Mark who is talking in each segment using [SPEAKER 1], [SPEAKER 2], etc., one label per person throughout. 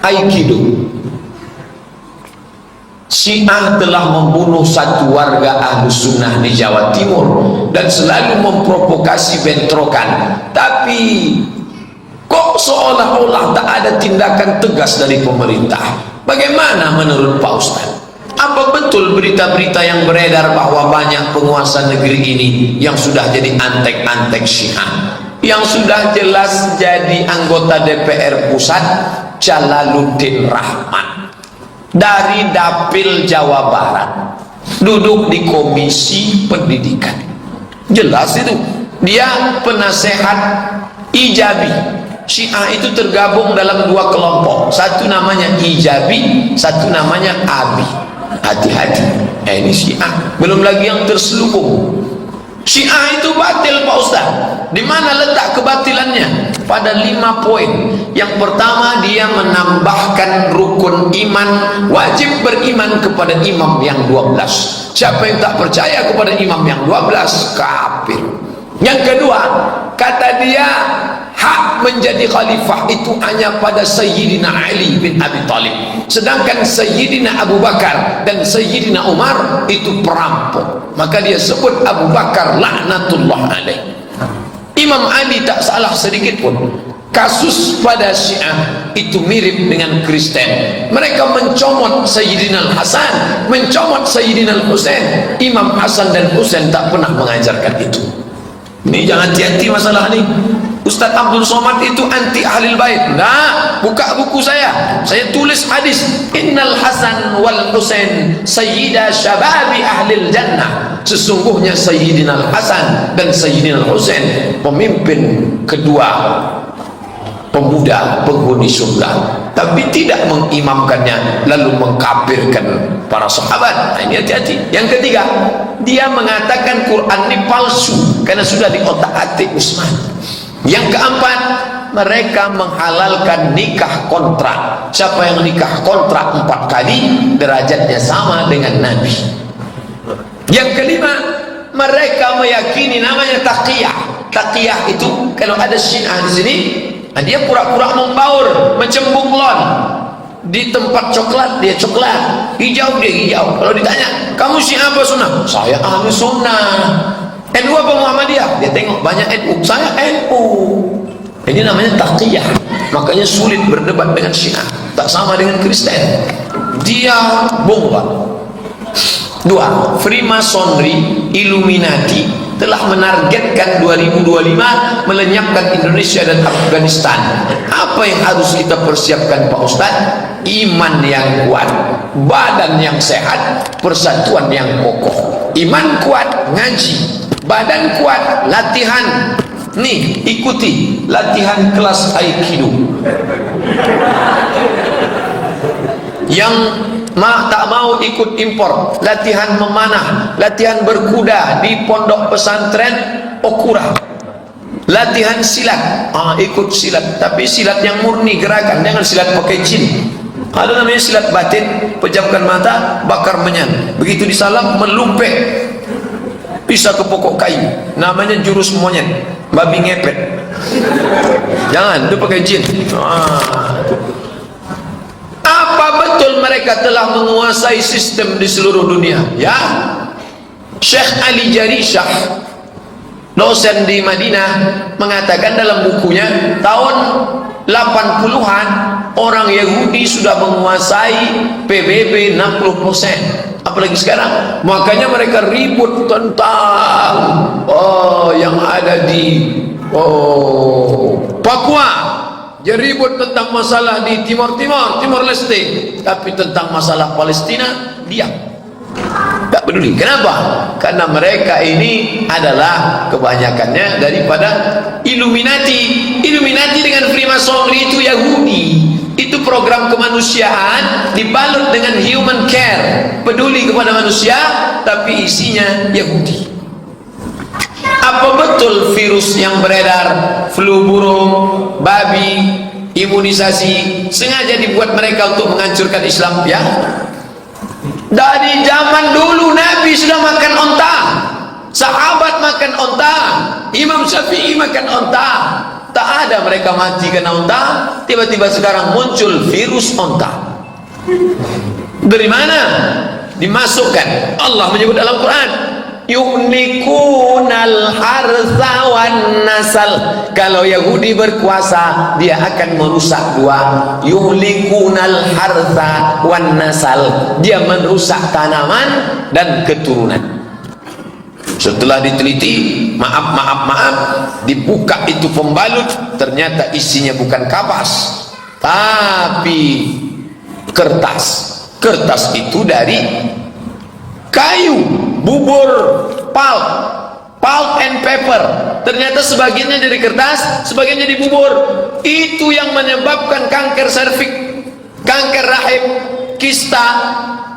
[SPEAKER 1] Aikido. Syiah telah membunuh satu warga Ahlus Sunnah di Jawa Timur dan selalu memprovokasi bentrokan, tapi kok seolah-olah tak ada tindakan tegas dari pemerintah. Bagaimana menurut Pak Ustaz? Apa betul berita-berita yang beredar bahwa banyak penguasa negeri ini yang sudah jadi antek-antek Syiah, yang sudah jelas jadi anggota DPR pusat? Jalaluddin Rahmat dari Dapil Jawa Barat, duduk di Komisi Pendidikan, jelas itu dia penasehat Ijabi. Syiah itu tergabung dalam dua kelompok, satu namanya Ijabi, satu namanya Abi. Hati-hati, ini Syiah, belum lagi yang terselubung. Syiah itu batil Pak Ustaz. Di mana letak kebatilannya? Pada 5 poin. Yang pertama, dia menambahkan rukun iman, wajib beriman kepada imam yang 12. Siapa yang tak percaya kepada imam yang 12, kafir. Yang kedua, kata dia hak menjadi khalifah itu hanya pada Sayyidina Ali bin Abi Thalib, sedangkan Sayyidina Abu Bakar dan Sayyidina Umar itu perampok. Maka dia sebut Abu Bakar laknatullah alaih. Imam Ali tak salah sedikit pun. Kasus pada Syiah itu mirip dengan Kristen. Mereka mencomot Sayyidina Hasan, mencomot Sayyidina Husain. Imam Hasan dan Husain tak pernah mengajarkan itu. Ini jangan hati-hati masalah ini. Ustaz Abdul Somad itu anti ahlil bait. Nah, buka buku saya tulis hadis, innal Hasan wal Husain sayyida syababi ahlil jannah. Sesungguhnya Sayyidina Hasan dan Sayyidina Husain pemimpin kedua pemuda penghuni surga, tapi tidak mengimamkannya lalu mengkafirkan para sahabat. Nah, ini hati-hati. Yang ketiga, dia mengatakan Quran ini palsu karena sudah di otak-atik Utsman. Yang keempat, mereka menghalalkan nikah kontrak. Siapa yang nikah kontrak 4 kali derajatnya sama dengan Nabi. Yang kelima, mereka meyakini namanya taqiyah. Taqiyah itu kalau ada Syiah di sini, dia pura-pura membaur, mencembung lon. Di tempat coklat dia coklat, hijau dia hijau. Kalau ditanya, kamu Syiah apa Sunnah? Saya ahli Sunnah. NU apa Muhammadiyah? Dia tengok banyak NU, saya NU. Ini namanya taqiyah. Makanya sulit berdebat dengan Syiah, tak sama dengan Kristen. Dia bomba. 2. Freemasonry, Illuminati telah menargetkan 2025 melenyapkan Indonesia dan Afghanistan. Apa yang harus kita persiapkan Pak Ustaz? Iman yang kuat, badan yang sehat, persatuan yang kokoh. Iman kuat, ngaji. Badan kuat, latihan. Nih, ikuti latihan kelas Aikido. Yang tak mau ikut impor, latihan memanah, latihan berkuda di pondok pesantren Okura, latihan silat, ikut silat, tapi silat yang murni gerakan, jangan silat pakai jin. Ada namanya silat batin, pejamkan mata, bakar menyan, begitu disalam melumpek, bisa ke pokok kayu, namanya jurus monyet, babi ngepet. Jangan, itu pakai jin. Apa betul mereka telah menguasai sistem di seluruh dunia? Ya, Syekh Ali Jarishah, dosen di Madinah, mengatakan dalam bukunya tahun 80-an orang Yahudi sudah menguasai PBB 60%. Apalagi sekarang, makanya mereka ribut tentang yang ada di Papua. Dia ribut tentang masalah di Timor Leste, tapi tentang masalah Palestina diam, tak peduli. Kenapa? Karena mereka ini adalah kebanyakannya daripada Illuminati. Illuminati dengan Freemasonry itu Yahudi. Itu program kemanusiaan dibalut dengan human care, peduli kepada manusia, tapi isinya Yahudi. Apa betul virus yang beredar, flu burung, babi, imunisasi sengaja dibuat mereka untuk menghancurkan Islam? Ya, dari zaman dulu Nabi sudah makan onta, sahabat makan onta, Imam Syafi'i makan onta, Tak ada mereka mati karena unta. Tiba-tiba sekarang muncul virus unta. Dari mana? Dimasukkan. Allah menyebut dalam Quran, yuhlikunal harsa wan nasal. Kalau Yahudi berkuasa, dia akan merusak dua. Yuhlikunal harsa wan nasal, dia merusak tanaman dan keturunan. Setelah diteliti, maaf, dibuka itu pembalut, ternyata isinya bukan kapas, tapi kertas. Kertas itu dari kayu, bubur, pulp and paper. Ternyata sebagiannya dari kertas, sebagiannya dari bubur. Itu yang menyebabkan kanker serviks, kanker rahim, kista,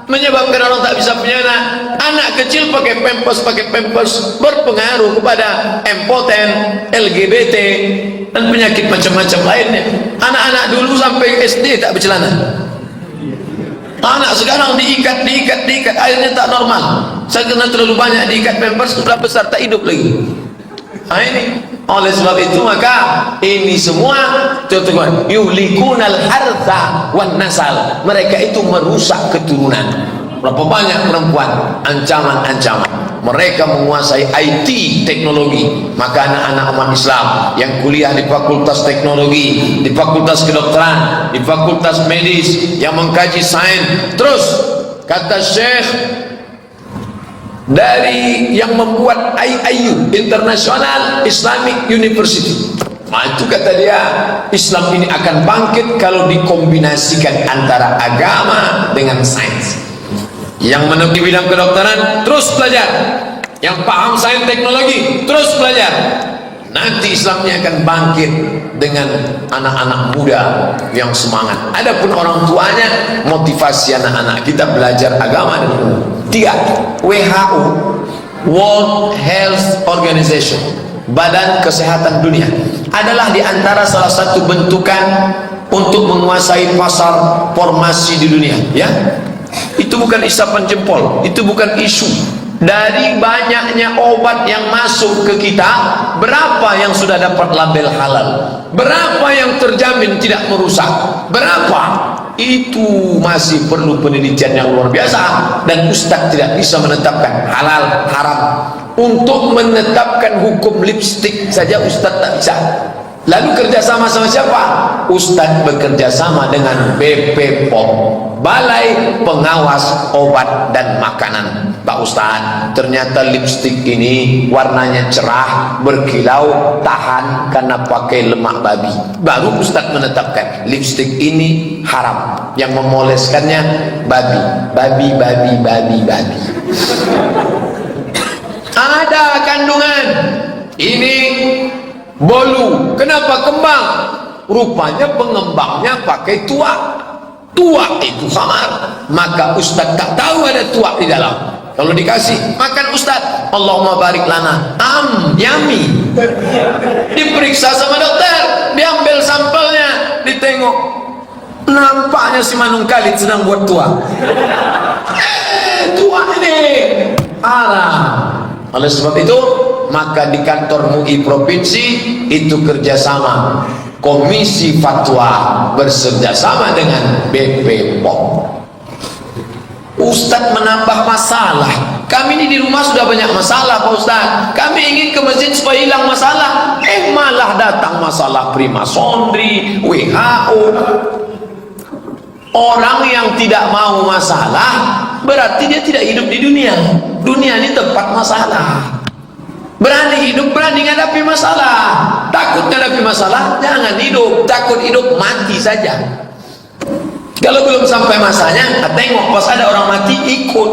[SPEAKER 1] menyebabkan orang tak bisa punya anak. Anak kecil pakai pampers berpengaruh kepada impoten, LGBT, dan penyakit macam-macam lainnya. Anak-anak dulu sampai SD tak bercelana. Anak sekarang diikat, akhirnya tak normal. Saya kena terlalu banyak diikat pampers, sudah besar tak hidup lagi. Nah ini, oleh sebab itu maka ini semua teman-teman, yuhlikunal hartha wan nasal. Mereka itu merusak keturunan. Berapa banyak perempuan ancaman-ancaman. Mereka menguasai IT, teknologi. Maka anak-anak umat Islam yang kuliah di fakultas teknologi, di fakultas kedokteran, di fakultas medis, yang mengkaji sains, terus kata Syekh dari yang membuat IIU, International Islamic University, nah itu kata dia, Islam ini akan bangkit kalau dikombinasikan antara agama dengan sains. Yang menuju bidang kedokteran terus belajar, yang paham sains teknologi terus belajar. Nanti Islamnya akan bangkit dengan anak-anak muda yang semangat. Adapun orang tuanya, motivasi anak-anak kita belajar agama dan ilmu. 3. WHO, World Health Organization, Badan Kesehatan Dunia, adalah diantara salah satu bentukan untuk menguasai pasar farmasi di dunia, ya. Itu bukan isapan jempol, itu bukan isu. Dari banyaknya obat yang masuk ke kita, berapa yang sudah dapat label halal? Berapa yang terjamin tidak merusak? Berapa? Itu masih perlu penelitian yang luar biasa. Dan Ustadz tidak bisa menetapkan halal, haram. Untuk menetapkan hukum lipstik saja Ustadz tak bisa. Lalu kerjasama sama siapa? Ustadz bekerja sama dengan BPOM, Balai Pengawas Obat dan Makanan. Pak Ustadz, ternyata lipstik ini warnanya cerah, berkilau, tahan karena pakai lemak babi. Baru Ustadz menetapkan lipstik ini haram. Yang memoleskannya babi. Ada kandungan ini bolu. Kenapa kembang? Rupanya pengembangnya pakai tuak. Tuak itu khamar. Maka Ustadz tak tahu ada tuak di dalam. Kalau dikasih makan Ustadz, Allahumma barik lana, yummy. Diperiksa sama dokter, diambil sampelnya, ditengok, nampaknya si Manung Khalid sedang buat tuak. Tuak ini haram. Oleh sebab itu, maka di kantor MUI provinsi itu kerjasama Komisi Fatwa bekerjasama dengan BPOM. Ustadz menambah masalah. Kami ini di rumah sudah banyak masalah Pak Ustadz. Kami ingin ke masjid supaya hilang masalah. Malah datang masalah primasondri, WHO. Orang yang tidak mau masalah berarti dia tidak hidup di dunia. Dunia ini tempat masalah. Berani hidup, berani menghadapi masalah. Takut menghadapi masalah, jangan hidup. Takut hidup, mati saja. Kalau belum sampai masanya, tengok pas ada orang mati, ikut.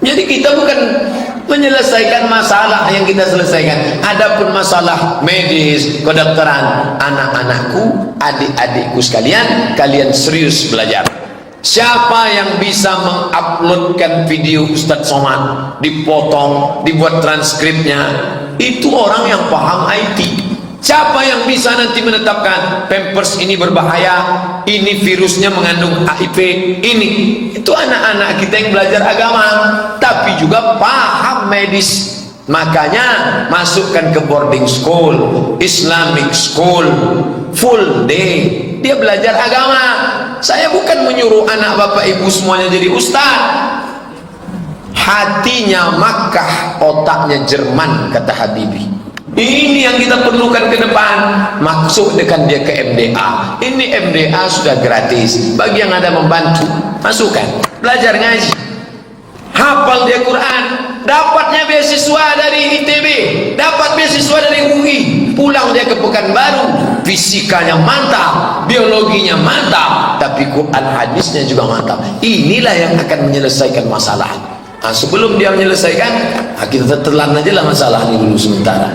[SPEAKER 1] Jadi kita bukan menyelesaikan masalah yang kita selesaikan. Adapun masalah medis, kedokteran, anak-anakku, adik-adikku sekalian, kalian serius belajar. Siapa yang bisa menguploadkan video Ustadz Somad, dipotong, dibuat transkripnya, itu orang yang paham IT. Siapa yang bisa nanti menetapkan pampers ini berbahaya, ini virusnya mengandung HIV, ini? Itu anak-anak kita yang belajar agama, tapi juga paham medis. Makanya masukkan ke boarding school, Islamic school, full day. Dia belajar agama. Saya bukan menyuruh anak bapak ibu semuanya jadi ustaz. Hatinya Makkah, otaknya Jerman, kata Habibie. Ini yang kita perlukan ke depan. Masukkan dia ke MDA. Ini MDA sudah gratis. Bagi yang ada membantu, masukkan. Belajar ngaji. Hafal dia Quran. Dapatnya beasiswa dari ITB, dapat beasiswa dari UI. Pulang dia ke Pekanbaru. Fisikanya mantap, biologinya mantap, tapi Quran hadisnya juga mantap. Inilah yang akan menyelesaikan masalah. Nah, sebelum dia menyelesaikan, kita telan aja lah masalah ini dulu sementara.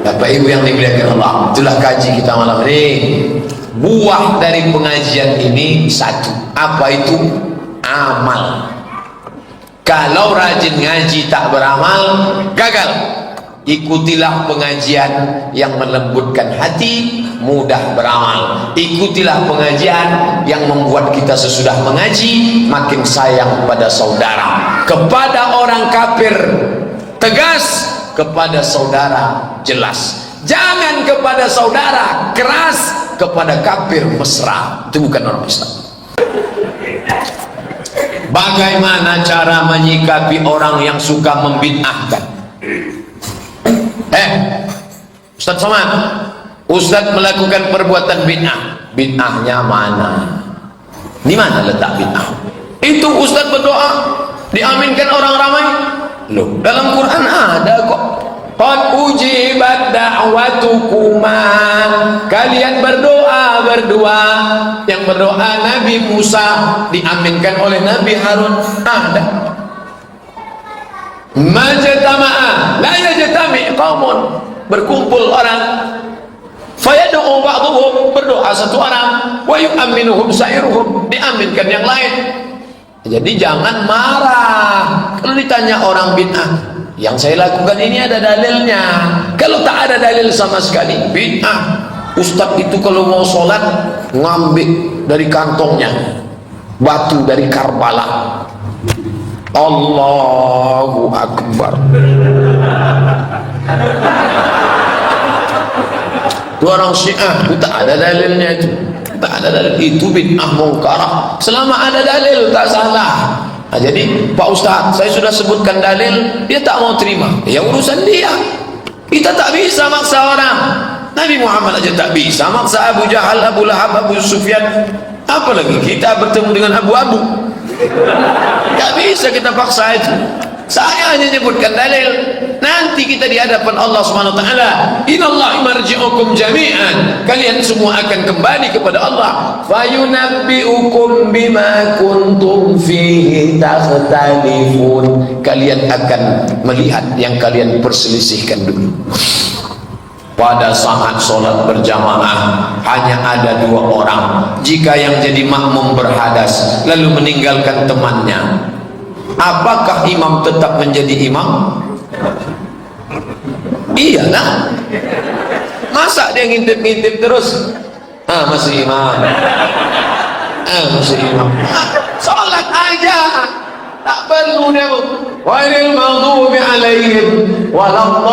[SPEAKER 1] Bapak ibu yang dimuliakan Allah, itulah kaji kita malam ini. Buah dari pengajian ini satu, apa itu? Amal. Kalau rajin ngaji tak beramal, gagal. Ikutilah pengajian yang melembutkan hati, mudah beramal. Ikutilah pengajian yang membuat kita sesudah mengaji makin sayang pada saudara. Kepada orang kafir tegas, kepada saudara jelas. Jangan kepada saudara keras, kepada kafir mesra. Itu bukan orang Islam. Bagaimana cara menyikapi orang yang suka membid'ahkan? Ustaz Somad, Ustaz melakukan perbuatan bid'ah. Bid'ahnya mana? Di mana letak bid'ah? Itu Ustaz berdoa diaminkan orang ramai. Loh, dalam Quran ada kok. Qad ujibat da'watukuma. Kalian berdoa berdua. Yang berdoa Nabi Musa diaminkan oleh Nabi Harun. Ada. Majtama'a la yajtami' qaumun. Berkumpul orang, fayad'u ba'dhum, berdoa satu orang, wa yu'minuhum sa'iruhum, diaminkan yang lain. Jadi jangan marah kalau ditanya orang bid'ah. Yang saya lakukan ini ada dalilnya. Kalau tak ada dalil sama sekali, bid'ah. Ustaz itu kalau mau sholat ngambil dari kantongnya batu dari Karbala. Allahu Akbar. Itu orang Syiah, itu tak ada dalilnya itu. Tak ada dalil, itu bid'ah mungkarah. Selama ada dalil tak salah. Nah, jadi Pak Ustaz, saya sudah sebutkan dalil, dia tak mau terima. Ya urusan dia. Kita tak bisa maksa orang. Nabi Muhammad aja tak bisa maksa Abu Jahal, Abu Lahab, Abu Sufyan. Apalagi kita bertemu dengan Abu-Abu. Tak bisa kita paksa itu. Saya hanya menyebutkan dalil. Nanti kita di hadapan Allah Subhanahu wa taala, innallaha marji'ukum jami'an. Kalian semua akan kembali kepada Allah. Fayunabbi'ukum bima kuntum fihi takhtalifun. Kalian akan melihat yang kalian perselisihkan dulu. Pada saat sholat berjamaah hanya ada dua orang. Jika yang jadi makmum berhadas lalu meninggalkan temannya, apakah imam tetap menjadi imam? Iyalah. Masa dia ngintip-ngintip terus? Masih imam. Masih imam. Sholat aja. Tak perlu dia. Ghairil maghdubi alaihim waladdallin.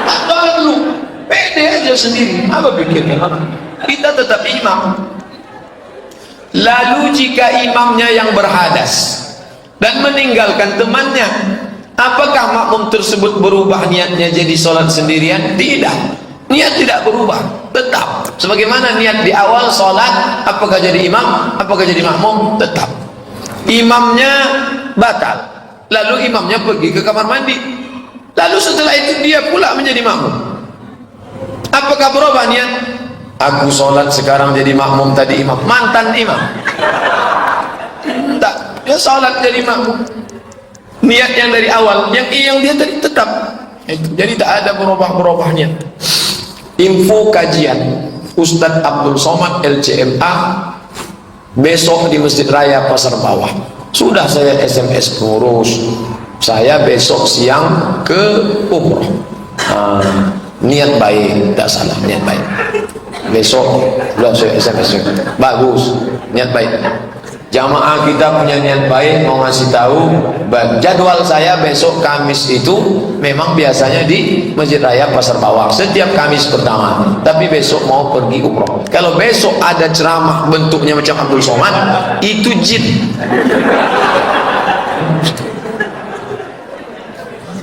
[SPEAKER 1] Tak perlu. Pede aja sendiri. Apa pikirnya? Kita tetap imam. Lalu jika imamnya yang berhadas dan meninggalkan temannya, apakah makmum tersebut berubah niatnya jadi sholat sendirian? Tidak, niat tidak berubah, tetap sebagaimana niat di awal sholat. Apakah jadi imam, apakah jadi makmum, tetap. Imamnya batal, lalu imamnya pergi ke kamar mandi, lalu setelah itu dia pula menjadi makmum. Apakah berubah niat? Aku sholat sekarang jadi makmum, tadi imam, mantan imam. Tak, dia sholat jadi makmum. Niat yang dari awal, yang dia tadi tetap. Jadi tak ada berubah niat. Info kajian Ustadz Abdul Somad LCMA besok di Masjid Raya Pasar Bawah. Sudah saya SMS pengurus, saya besok siang ke umroh. Niat baik, tak salah, niat baik. Besok sudah saya SMS, bagus, niat baik. Jamaah kita punya niat baik mau ngasih tahu, jadwal saya besok Kamis itu memang biasanya di Masjid Raya Pasar Bawang setiap Kamis pertama, tapi besok mau pergi umroh. Kalau besok ada ceramah bentuknya macam Abdul Somad, itu jin.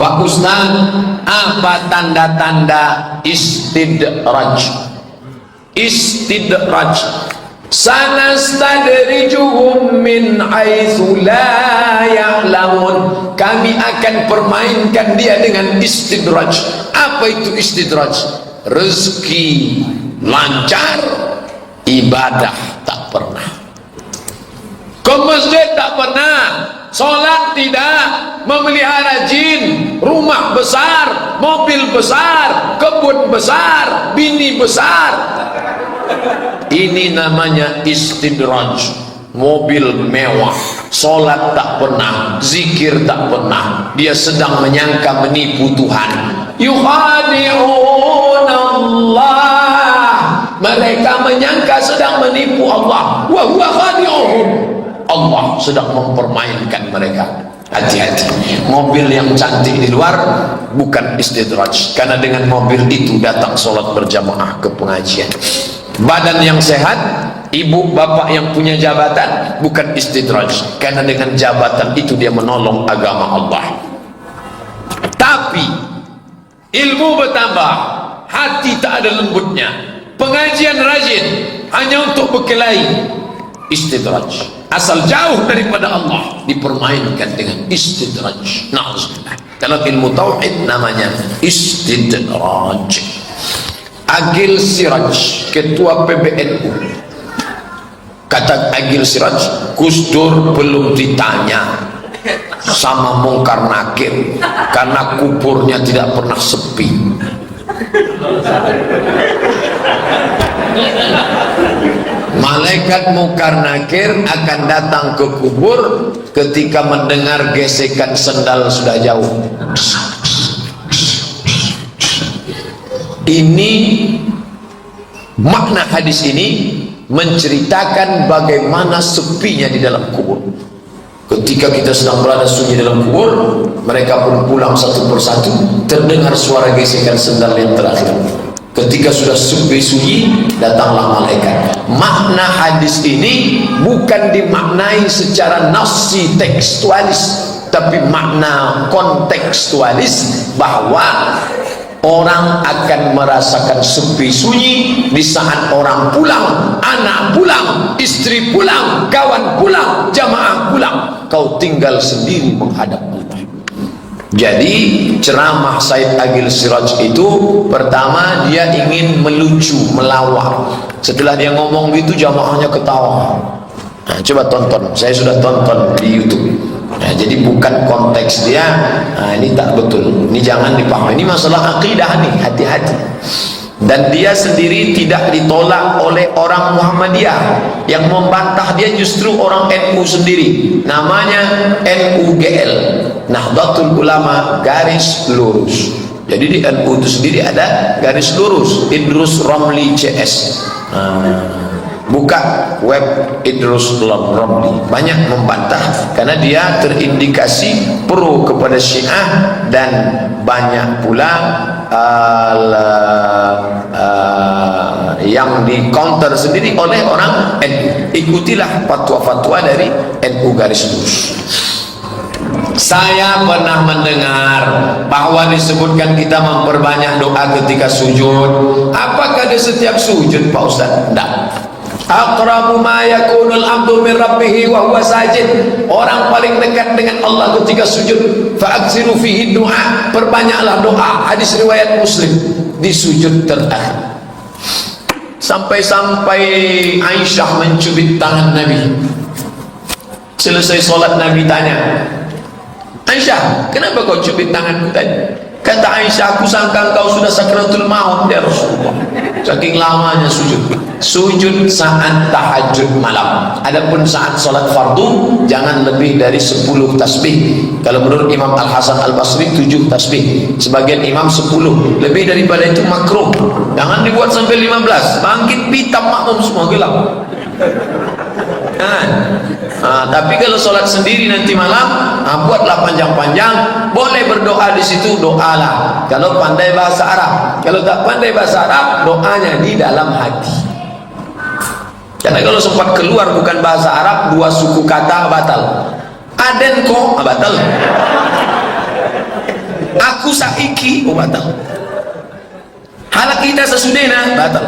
[SPEAKER 1] Pak Ustaz, apa tanda-tanda istidraj? Istidraj, sanastadrijuhum min haitsu la ya'lamun. Kami akan permainkan dia dengan istidraj. Apa itu istidraj? Rezeki lancar, ibadah tak pernah. Ke masjid tak pernah, sholat tidak, memelihara jin, rumah besar, mobil besar, kebun besar, bini besar. Ini namanya istidraj. Mobil mewah, sholat tak pernah, zikir tak pernah. Dia sedang menyangka menipu Tuhan. Yukhadi'un Allah, mereka menyangka sedang menipu Allah. Wa huwa khadi'uhum, Allah sedang mempermainkan mereka. Hati-hati, mobil yang cantik di luar bukan istidraj, karena dengan mobil itu datang sholat berjamaah ke pengajian. Badan yang sehat, ibu bapak yang punya jabatan, bukan istidraj, karena dengan jabatan itu dia menolong agama Allah. Tapi ilmu bertambah, hati tak ada lembutnya, pengajian rajin hanya untuk berkelahi, istidraj. Asal jauh daripada Allah, dipermainkan dengan istidraj. Na'udzubillah. Kalau ilmu tauhid namanya istidraj. Agil Siraj, ketua PBNU, kata Agil Siraj, Gus Dur belum ditanya sama Mungkar Nakir karena kuburnya tidak pernah sepi. Malaikat Mungkar Nakir akan datang ke kubur ketika mendengar gesekan sendal sudah jauh. Ini makna hadis ini menceritakan bagaimana sepinya di dalam kubur. Ketika kita sedang berada sunyi dalam kubur, mereka pun pulang satu persatu, terdengar suara gesekan sendal yang terakhir. Ketika sudah sepi sunyi, datanglah malaikat. Makna hadis ini bukan dimaknai secara nafsi tekstualis, tapi makna kontekstualis, bahwa orang akan merasakan sepi sunyi di saat orang pulang, anak pulang, istri pulang, kawan pulang, jamaah pulang. Kau tinggal sendiri menghadap Allah. Jadi ceramah Said Agil Siraj itu, pertama dia ingin melucu, melawak. Setelah dia ngomong gitu, jamaahnya ketawa. Nah, coba tonton, saya sudah tonton di YouTube. Nah, jadi bukan konteks dia, nah, ini tak betul, ini jangan dipahami. Ini masalah akidah nih, hati-hati. Dan dia sendiri tidak ditolak oleh orang Muhammadiyah. Yang membantah dia justru orang NU sendiri, namanya NUGL, Nahdlatul Ulama garis lurus. Jadi di NU itu sendiri ada garis lurus, Idrus Romli CS. Buka web Idrus Romli, banyak membantah karena dia terindikasi pro kepada Syiah, dan banyak pula yang di counter sendiri oleh orang NU. Ikutilah fatwa-fatwa dari NU garis lurus. Saya pernah mendengar bahwa disebutkan kita memperbanyak doa ketika sujud. Apakah di setiap sujud, Pak Ustaz? Tidak. Aqrabu ma yakunul abdu min rabbih wa huwa sajid. Orang paling dekat dengan Allah ketika sujud. Fa'aksiru fihi du'a, perbanyaklah doa. Hadis riwayat Muslim, di sujud terakhir. Sampai-sampai Aisyah mencubit tangan Nabi. Selesai solat Nabi tanya, Aisyah, kenapa kau cubit tanganku tadi? Kata Aisyah, aku sangka kau sudah sakratul maut ya Rasulullah. Saking lamanya sujud saat tahajud malam. Adapun saat solat fardu, jangan lebih dari 10 tasbih. Kalau menurut Imam Al-Hasan Al-Basri 7 tasbih, sebagian imam 10. Lebih daripada itu makruh. Jangan dibuat sampai 15, bangkit pitam makmum semua gelap. Tapi kalau sholat sendiri nanti malam, buatlah panjang-panjang. Boleh berdoa di situ, doalah. Kalau pandai bahasa Arab, kalau tak pandai bahasa Arab, doanya di dalam hati. Karena kalau sempat keluar bukan bahasa Arab, dua suku kata batal. Aden ko batal. Aku saiki batal. Halak kita sesudena batal.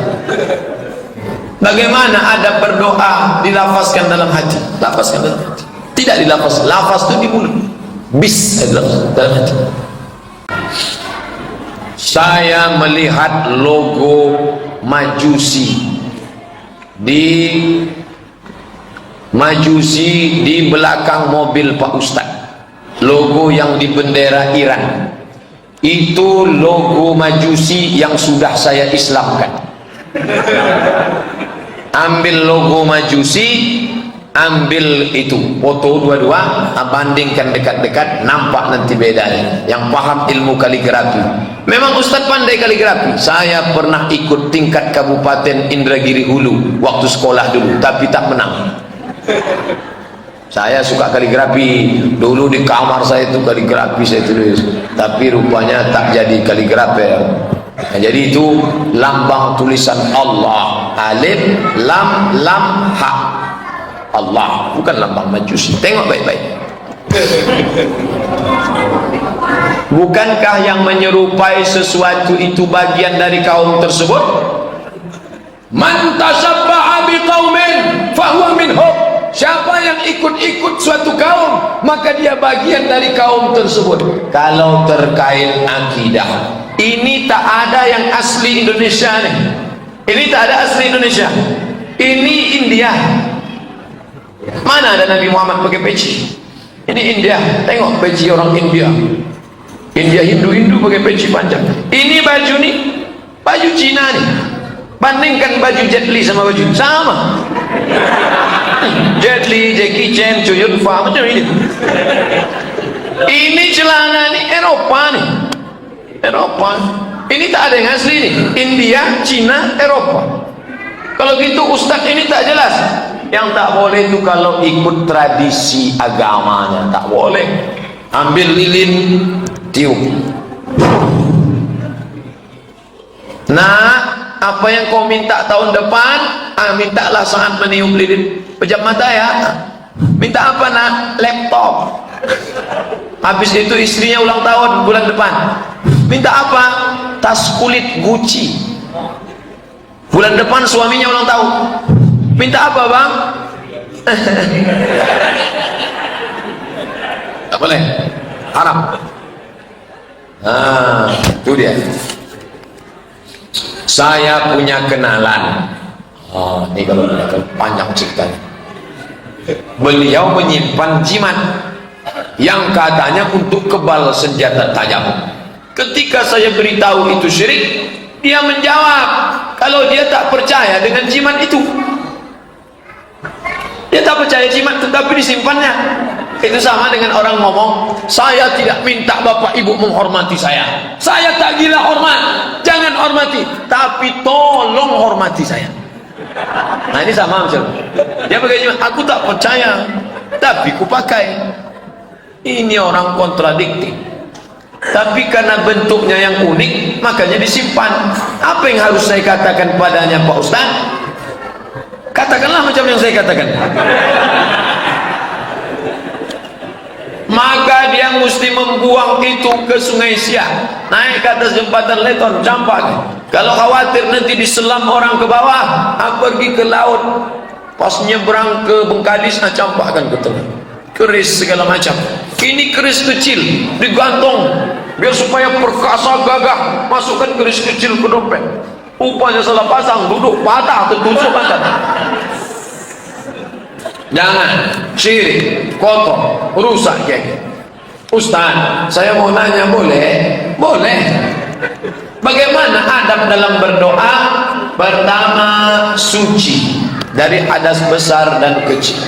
[SPEAKER 1] Bagaimana adab berdoa dilafazkan dalam hati? Lafazkan dalam hati. Tidak dilafaz. Lafaz itu di mulut. Bis dalam hati. Saya melihat logo Majusi di belakang mobil Pak Ustadz. Logo yang di bendera Iran. Itu logo Majusi yang sudah saya Islamkan. Ambil logo Majusi, ambil itu foto dua-dua, bandingkan dekat-dekat, nampak nanti bedanya. Yang paham ilmu kaligrafi, memang Ustadz pandai kaligrafi. Saya pernah ikut tingkat Kabupaten Indragiri Hulu waktu sekolah dulu, tapi tak menang. Saya suka kaligrafi dulu, di kamar saya itu kaligrafi saya tulis, tapi rupanya tak jadi kaligrafer. Nah, jadi itu lambang tulisan Allah, alif lam lam ha, Allah, bukan lambang Majusi. Tengok baik-baik. Bukankah yang menyerupai sesuatu itu bagian dari kaum tersebut? Man tasabbaha biqaumin fahuwa minhum. Siapa yang ikut-ikut suatu kaum, maka dia bagian dari kaum tersebut. Kalau terkait akidah, ini tak ada yang asli Indonesia nih. Ini tak ada asli Indonesia. Ini India. Mana ada Nabi Muhammad pakai peci? Ini India. Tengok peci orang India. India Hindu pakai peci panjang. Ini baju nih, baju Cina nih. Bandingkan baju Jet Li sama baju sama. Jet Li, Jackie Chan, Chow Yun Fat macam ini. Ini celana nih Eropa nih. Eropa. Ini tak ada yang asli nih. India, Cina, Eropa. Kalau gitu Ustadz ini tak jelas. Yang tak boleh itu kalau ikut tradisi agamanya, tak boleh. Ambil lilin, tiup. Nah, apa yang kau minta tahun depan, mintalah saat meniup lilin. Pejam mata ya. Minta apa nak? Laptop. Habis itu istrinya ulang tahun bulan depan. Minta apa? Tas kulit Gucci. Bulan depan suaminya ulang tahun. Minta apa bang? Tak boleh. Haram. Itu dia. Saya punya kenalan. Ini kalau panjang ceritanya. Beliau menyimpan jimat yang katanya untuk kebal senjata tajam. Ketika saya beritahu itu syirik, dia menjawab kalau dia tak percaya dengan jimat itu. Dia tak percaya jimat tetapi disimpannya. Itu sama dengan orang ngomong, saya tidak minta bapak ibu menghormati saya. Saya tak gila hormat, jangan hormati, tapi tolong hormati saya. Nah ini sama macam dia pakai jimat, aku tak percaya tapi ku pakai. Ini orang kontradiktif, tapi karena bentuknya yang unik makanya disimpan. Apa yang harus saya katakan padanya Pak Ustaz? Katakanlah macam yang saya katakan. Maka dia mesti membuang itu ke Sungai Siak, naik ke atas jembatan Leton, campak. Kalau khawatir nanti diselam orang ke bawah, pergi ke laut, pas nyebrang ke Bengkalis, campakkan ke tengah. Keris segala macam. Ini keris kecil digantung biar supaya perkasa gagah. Masukkan keris kecil ke dompet. Rupanya salah pasang, duduk patah, tertusuk patah. Jangan syirik, kotor, rusak ya. Ustaz, saya mau nanya, boleh? Boleh. Bagaimana adab dalam berdoa? Pertama, suci dari hadas besar dan kecil.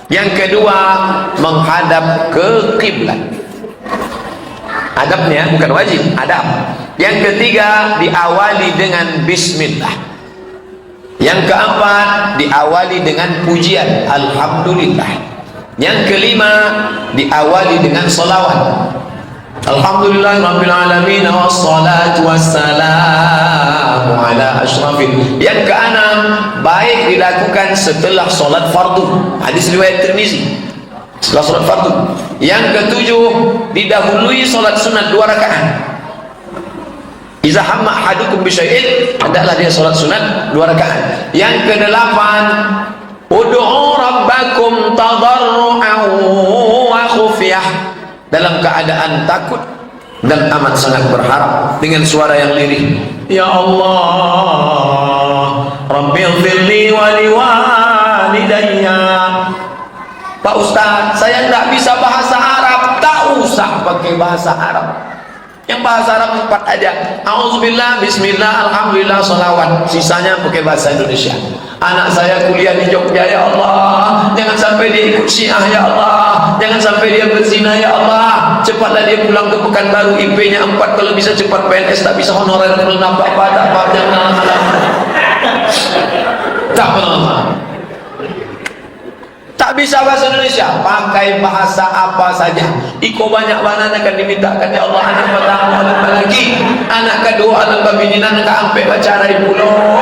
[SPEAKER 1] Yang kedua, menghadap ke kiblat. Adabnya bukan wajib, adab. Yang ketiga, diawali dengan bismillah. Yang keempat, diawali dengan pujian alhamdulillah. Yang kelima, diawali dengan salawat. Alhamdulillahirabbil alamin wassalatu wassalamu ala asyrafil. Yang keenam, baik dilakukan setelah solat fardu. Hadis riwayat Tirmizi. Setelah solat fardu. Yang ketujuh, didahului solat sunat 2 rakaat. Iza hamma ahadukum bisyai'in, hendaklah dia salat sunat 2 rakaat. Yang kedelapan, ud'u rabbakum tadarru'an wa khufyah, dalam keadaan takut dan amat sangat berharap dengan suara yang lirih. Ya Allah, Rabbighfirli wa liwalidayya. Pak Ustaz, saya tidak bisa bahasa Arab. Tak usah pakai bahasa Arab. Yang bahasa Arab 4 aja. Auzubillah, bismillah, alhamdulillah, salawat. Sisanya pakai bahasa Indonesia. Anak saya kuliah di Jogja, ya Allah, jangan sampai dia ikut Syiah, ya Allah, jangan sampai dia berzina, ya Allah. Cepatlah dia pulang ke Pekanbaru, IP-nya 4, kalau bisa cepat PNS, tak bisa honorer, kenapa apa, jangan tak pernah. Tak bisa bahasa Indonesia, pakai bahasa apa saja. Iko banyak banget akan dimintakan, ya Allah, anak pertama lagi, anak kedua anak babininan ke ampe bacara pulau.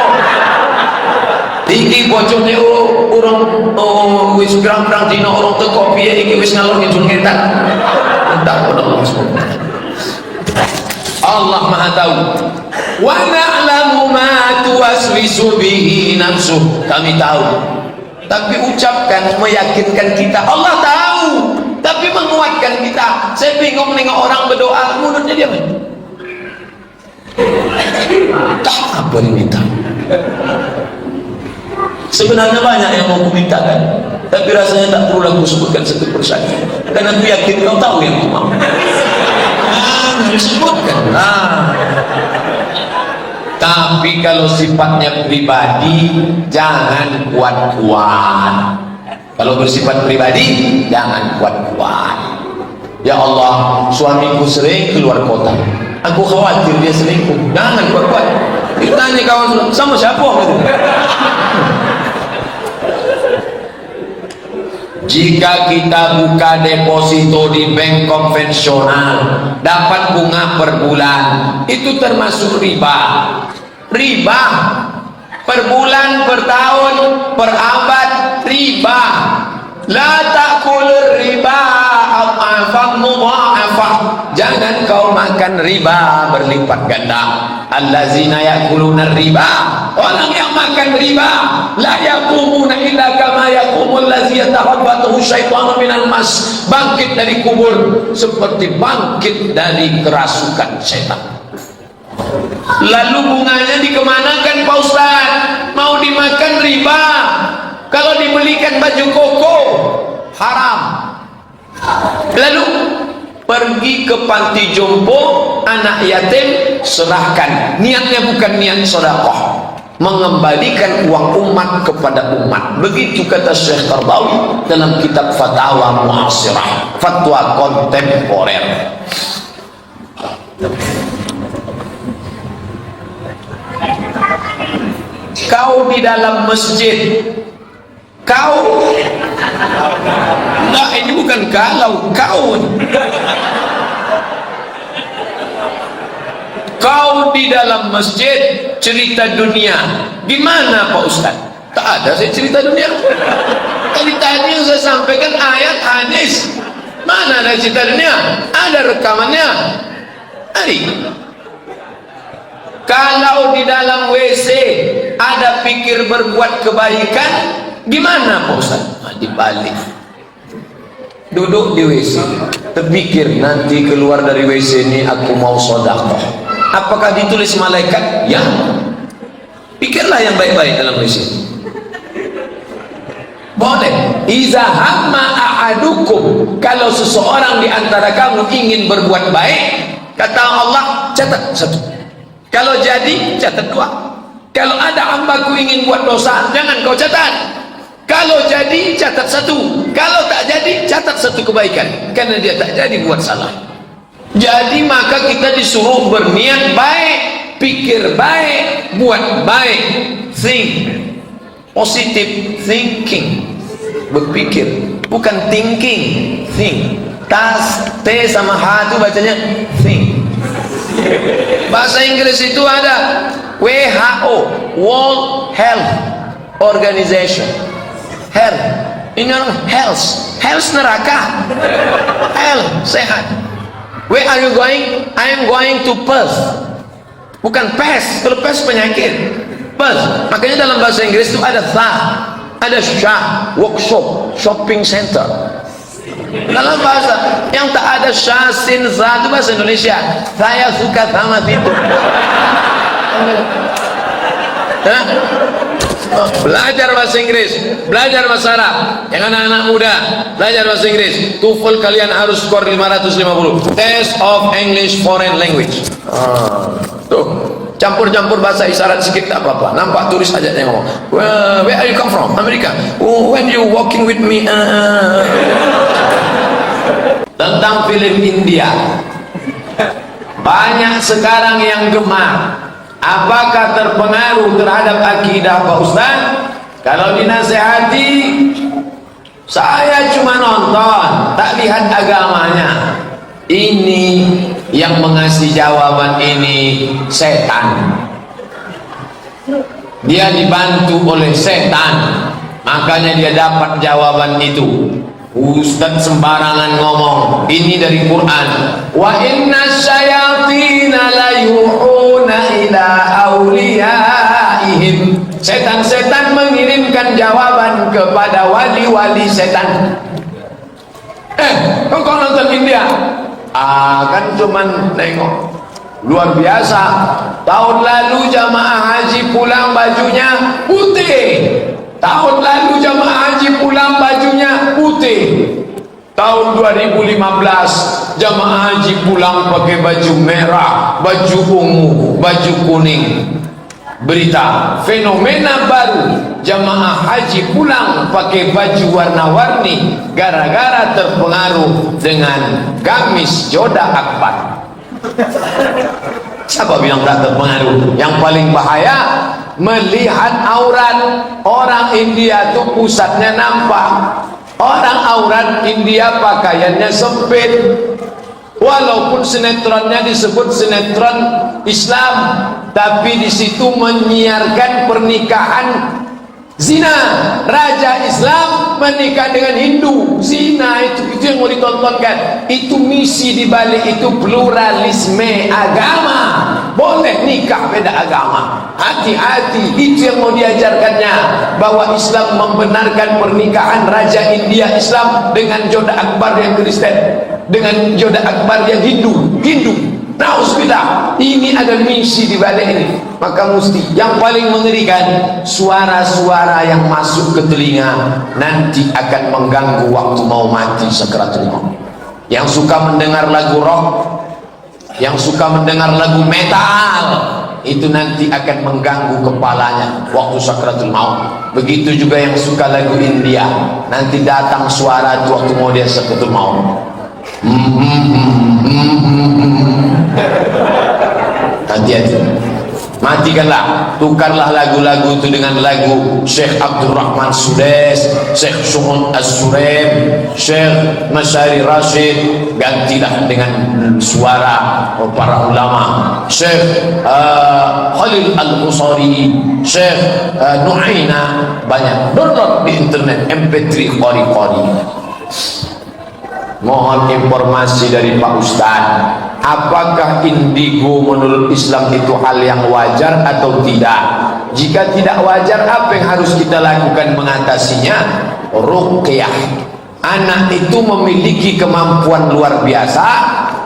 [SPEAKER 1] Iki bocone urang wis grang-grang dino urang teko piye iki wis ngalor ngidul ngetan. Entah Allah subhanahu. Allah Maha tahu. Wa na'lamu ma tuwaswisu bihi nafsuh. Kami tahu. Tapi ucapkan meyakinkan kita. Allah tahu, tapi menguatkan kita. Saya bingung nengok orang berdoa mulutnya dia tak apa yang minta. Sebenarnya banyak yang mau kumintakan, tapi rasanya tak perlu aku sebutkan satu persatu, karena aku yakin kau tahu yang aku mau. Disebutkan. Tapi kalau sifatnya pribadi, jangan kuat-kuat. Kalau bersifat pribadi, jangan kuat-kuat. Ya Allah, suamiku sering keluar kota, aku khawatir dia selingkuh. Jangan kuat-kuat. Ditanya kawan, sama siapa? Jika kita buka deposito di bank konvensional, dapat bunga per bulan, itu termasuk riba. Riba per bulan, per tahun, per abad, riba. La ta'kulur riba adhafan mudha'afah. Jangan kau makan riba berlipat ganda. Allazina ya'kuluna riba, orang yang makan riba, la yaqumuna illa kama yaqumul ladzi yatahabbathu syaitanu minal mas. Bangkit dari kubur seperti bangkit dari kerasukan setan. Lalu bunganya dikemanakan Pak Ustaz? Mau dimakan riba. Kalau dibelikan baju koko haram. Lalu pergi ke panti jompo, anak yatim serahkan. Niatnya bukan niat sedekah, mengembalikan uang umat kepada umat. Begitu kata Syekh Qardawi dalam kitab Fatawa Mu'asirah, fatwa kontemporer. Kau di dalam masjid, kau nah ini bukan kalau kau di dalam masjid cerita dunia. Gimana Pak Ustaz? Tak ada saya cerita dunia. Tadi yang saya sampaikan ayat hadis. Mana ada cerita dunia? Ada rekamannya. Hari. Kalau di dalam WC ada pikir berbuat kebaikan, gimana Pak Ustaz? Dibalik. Duduk di WC, terpikir nanti keluar dari WC ini aku mau sedekah. Apakah ditulis malaikat? Ya. Pikirlah yang baik-baik dalam WC. Boleh. Iza hamma ahadukum, kalau seseorang di antara kamu ingin berbuat baik, kata Allah, catat 1. Kalau jadi, catat 2. Kalau ada hambaku ingin buat dosa, jangan kau catat. Kalau jadi, catat 1. Kalau tak jadi, catat 1 kebaikan, karena dia tak jadi buat salah. Jadi maka kita disuruh berniat baik, pikir baik, buat baik. think. Positive thinking, berpikir, bukan thinking. Think. T sama H itu bacanya think. Bahasa Inggris itu ada WHO, World Health Organization. Health, ini orang health neraka. Health, sehat. Where are you going? I am going to Perth. Bukan pest, kalau pest penyakit. Perth. Makanya dalam bahasa Inggris itu ada ada shop, workshop, shopping center. Dalam bahasa yang tak ada syasin za itu bahasa Indonesia. Saya suka sama itu. Belajar bahasa Inggris, belajar bahasa Arab. Yang anak-anak muda belajar bahasa Inggris. TOEFL kalian harus skor 550. Test of English Foreign Language. Tuh, campur-campur bahasa isyarat sedikit tak apa-apa. Nampak turis aja yang ngomong. Where are you come from? Amerika. When you walking with me. Tentang film India, banyak sekarang yang gemar. Apakah terpengaruh terhadap akidah Pak Ustaz? Kalau dinasehati, saya cuma nonton, tak lihat agamanya. Ini yang mengasih jawaban ini setan. Dia dibantu oleh setan, makanya dia dapat jawaban itu. Ustaz sembarangan ngomong, ini dari Quran. Wa inna syayatina la yuhuna ila awliyaihim. Setan-setan mengirimkan jawaban kepada wali-wali setan. Kau nonton India? Kan cuman nengok. Luar biasa. Tahun lalu jamaah haji pulang bajunya putih. Tahun lalu jamaah haji pulang bajunya putih. Tahun 2015 jamaah haji pulang pakai baju merah, baju ungu, baju kuning. Berita fenomena baru, jamaah haji pulang pakai baju warna-warni gara-gara terpengaruh dengan gamis Joda Akbar. Siapa bilang tak terpengaruh? Yang paling bahaya melihat aurat orang India tuh pusatnya nampak. Orang aurat India pakaiannya sempit. Walaupun sinetronnya disebut sinetron Islam, tapi di situ menyiarkan pernikahan zina. Raja Islam menikah dengan Hindu, zina. Itu yang mau ditontonkan. Itu misi di balik itu, pluralisme agama. Boleh nikah beda agama, hati-hati. Itu yang mau diajarkannya, bahwa Islam membenarkan pernikahan Raja India Islam dengan Joda Akbar yang Kristen, dengan Joda Akbar yang Hindu. Nauzubillah, ini ada misi di balik ini. Maka mesti yang paling mengerikan, suara-suara yang masuk ke telinga nanti akan mengganggu waktu mau mati sakaratul maut. Yang suka mendengar lagu rock, yang suka mendengar lagu metal, itu nanti akan mengganggu kepalanya waktu sakaratul maut. Begitu juga yang suka lagu India, nanti datang suara itu waktu mau dia sakaratul maut. Hati-hati, matikanlah, tukarlah lagu-lagu itu dengan lagu Syekh Abdul Rahman Sudes, Syekh Suhun Az-Zurem, Syekh Masyari Rashid. Gantilah dengan suara para ulama, Syekh Khalil Al-Qusari, Syekh Nu'aina. Banyak, download di internet MP3 Qori-Qori. Mohon informasi dari Pak Ustaz, apakah indigo menurut Islam itu hal yang wajar atau tidak? Jika tidak wajar, apa yang harus kita lakukan mengatasinya? Ruqyah. Anak itu memiliki kemampuan luar biasa,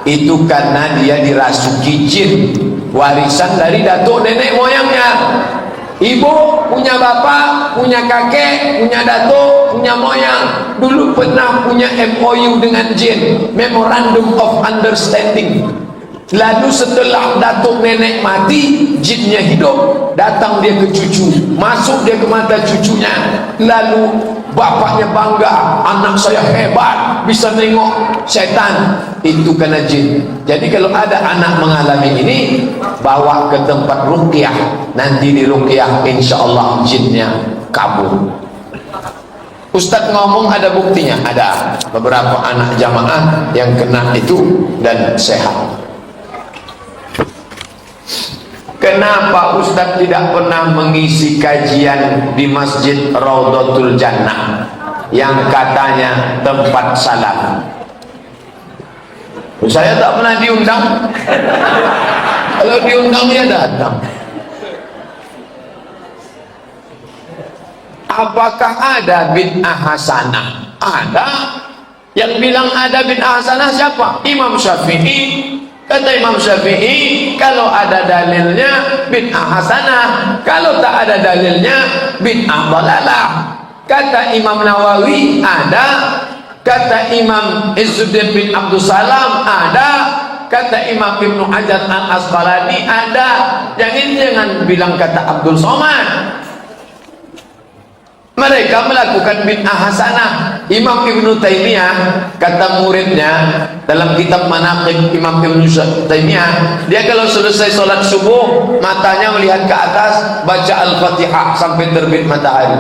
[SPEAKER 1] itu karena dia dirasuki jin, warisan dari datuk nenek moyangnya. Ibu punya bapak, punya kakek, punya datuk, punya moyang, dulu pernah punya MOU dengan jin, Memorandum of Understanding. Lalu setelah datuk nenek mati, jinnya hidup, datang dia ke cucu, masuk dia ke mata cucunya. Lalu bapaknya bangga, anak saya hebat, bisa nengok setan. Itu karena jin. Jadi kalau ada anak mengalami ini, bawa ke tempat ruqyah. nanti di ruqyah insyaallah jinnya kabur. Ustadz ngomong ada buktinya, ada beberapa anak jamaah yang kena itu dan sehat. Kenapa Ustadz tidak pernah mengisi kajian di Masjid Raudhatul Jannah yang katanya tempat salam? Saya tak pernah diundang. Kalau diundang ya datang. Apakah ada bid'ah hasanah? Ada. Yang bilang ada bid'ah hasanah siapa? Imam Syafi'i. Kata Imam Syafi'i, kalau ada dalilnya bid'ah hasanah, kalau tak ada dalilnya bid'ah dhalalah. Kata Imam Nawawi ada, kata Imam Izzuddin bin Abdul Salam ada, kata Imam Ibnu Hajar Al-Asqalani ada. Jangan bilang kata Abdul Somad. Mereka melakukan bid'ah hasanah. Imam Ibnu Taimiyah kata muridnya dalam kitab Manaqib Imam Ibnu Taimiyah, dia kalau selesai sholat subuh matanya melihat ke atas, baca Al-Fatihah sampai terbit matahari.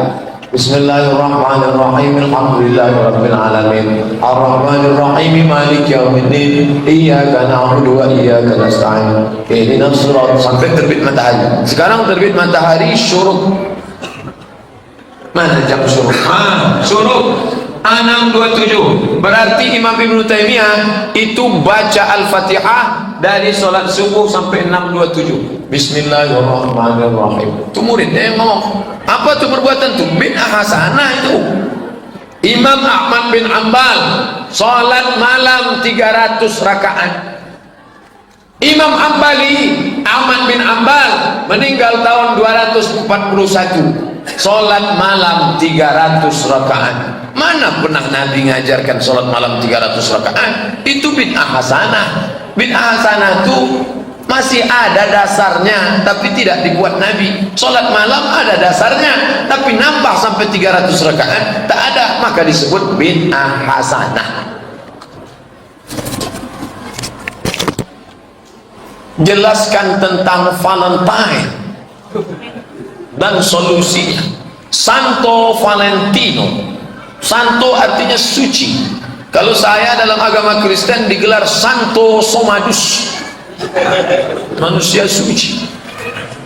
[SPEAKER 1] Bismillahirrahmanirrahim. Alhamdulillahirabbil alamin. Arrahmanirrahim. Maliki yaumiddin. Iyyaka na'budu wa iyyaka nasta'in. Ihdinas shiratal, sampai terbit matahari. Sekarang terbit matahari syuruk. Mana jam syuruk? Syuruk 6.27. Berarti Imam Ibnu Taimiyah itu baca Al-Fatihah dari sholat subuh sampai 6.27. Bismillahirrahmanirrahim. Itu muridnya yang ngomong. Apa itu perbuatan itu? Bid'ah hasanah itu. Imam Ahmad bin Ambal sholat malam 300 rakaat. Imam Ahmad bin Ambal meninggal tahun 241. Sholat malam 300 rakaat. Mana pernah Nabi ngajarkan sholat malam 300 rakaat? Itu bid'ah hasanah. Bid'ah hasanah itu masih ada dasarnya, tapi tidak dibuat Nabi. Sholat malam ada dasarnya, tapi nambah sampai 300 rakaat tak ada, maka disebut bid'ah hasanah. Jelaskan tentang Valentine dan solusinya. Santo Valentino. Santo artinya suci. Kalau saya dalam agama Kristen digelar Santo Somadus, manusia suci.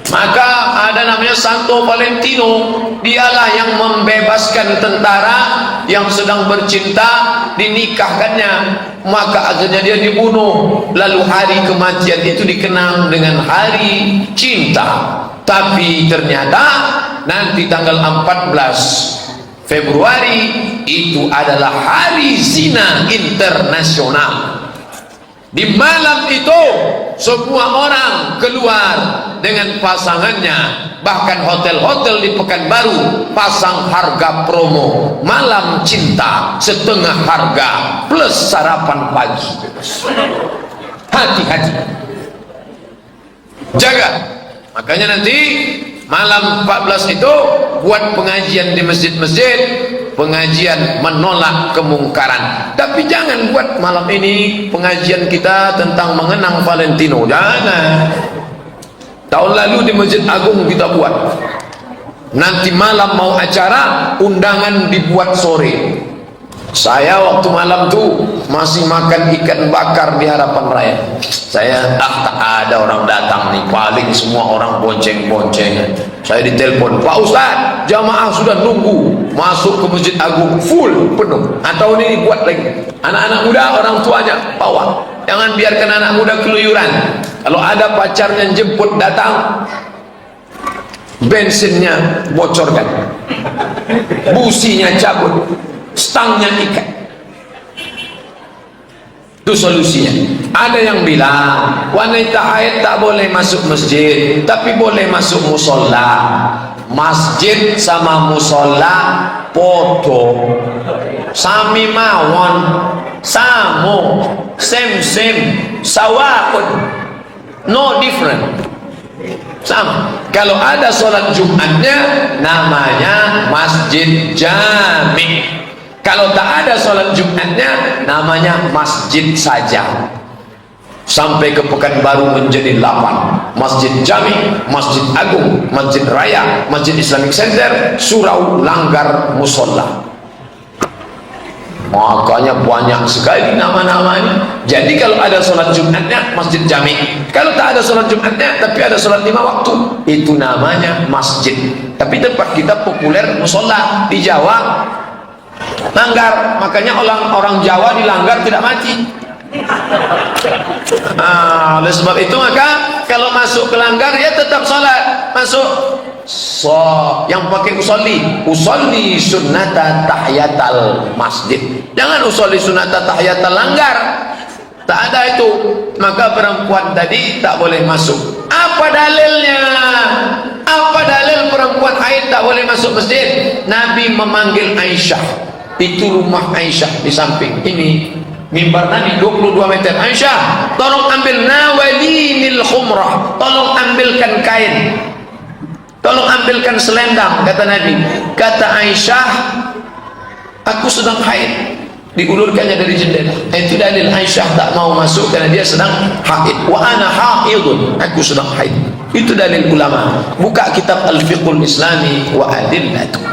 [SPEAKER 1] Maka ada namanya Santo Valentino. Dialah yang membebaskan tentara yang sedang bercinta, dinikahkannya, maka akhirnya dia dibunuh. Lalu hari kematian itu dikenang dengan hari cinta. Tapi ternyata nanti tanggal 14 Februari itu adalah hari zina internasional. Di malam itu semua orang keluar dengan pasangannya. Bahkan hotel-hotel di Pekanbaru pasang harga promo malam cinta setengah harga plus sarapan pagi. Hati-hati, jaga. Makanya nanti malam 14 itu buat pengajian di masjid-masjid, pengajian menolak kemungkaran. Tapi jangan buat malam ini pengajian kita tentang mengenang Valentino. Jangan. Tahun lalu di Masjid Agung kita buat. Nanti malam mau acara, undangan dibuat sore. Saya waktu malam tuh masih makan ikan bakar di Harapan Raya. Saya tak ada orang datang nih, paling semua orang bonceng-bonceng. Saya ditelepon, Pak Ustadz, jamaah sudah nunggu masuk ke Masjid Agung full penuh. Atau ini buat lagi. Anak-anak muda orang tuanya bawa. Jangan biarkan anak muda keluyuran. Kalau ada pacarnya jemput datang, bensinnya bocorkan, businya cabut, stangnya ikat. Itu solusinya. Ada yang bilang wanita haid tak boleh masuk masjid, tapi boleh masuk musola. Masjid sama musola podo, sami mawon, samo, same, sawakun, no different, sama. Kalau ada sholat Jumatnya namanya masjid jami. Kalau tak ada sholat Jumatnya namanya masjid saja. Sampai ke Pekanbaru menjadi 8, Masjid Jami, Masjid Agung, Masjid Raya, Masjid Islamic Center, surau langgar musola. Makanya banyak sekali nama-namanya. Jadi kalau ada sholat Jumatnya Masjid Jami, kalau tak ada sholat Jumatnya tapi ada sholat 5 waktu, itu namanya masjid. Tapi tempat kita populer musola. Di Jawa langgar, makanya orang Jawa di langgar tidak mati. Oleh sebab itu maka kalau masuk ke langgar ya tetap sholat. Masuk yang pakai usolli sunnata tahiyatal masjid, jangan usolli sunnata tahiyatal langgar, tak ada itu. Maka perempuan tadi tak boleh masuk. Apa dalilnya? Apa dalil perempuan haid tak boleh masuk masjid? Nabi memanggil Aisyah, itu rumah Aisyah di samping ini mimbar Nabi 22 meter. Aisyah, tolong ambil nawalinil khumrah, tolong ambilkan kain, tolong ambilkan selendang, kata Nabi. Kata Aisyah, aku sedang haid. Diulurkannya dari jendela. Itu dalil Aisyah tak mau masuk karena dia sedang haid. Wa ana haidun, aku sedang haid. Itu dalil ulama. Buka kitab Al-Fiqhul Islami wa Adillatu.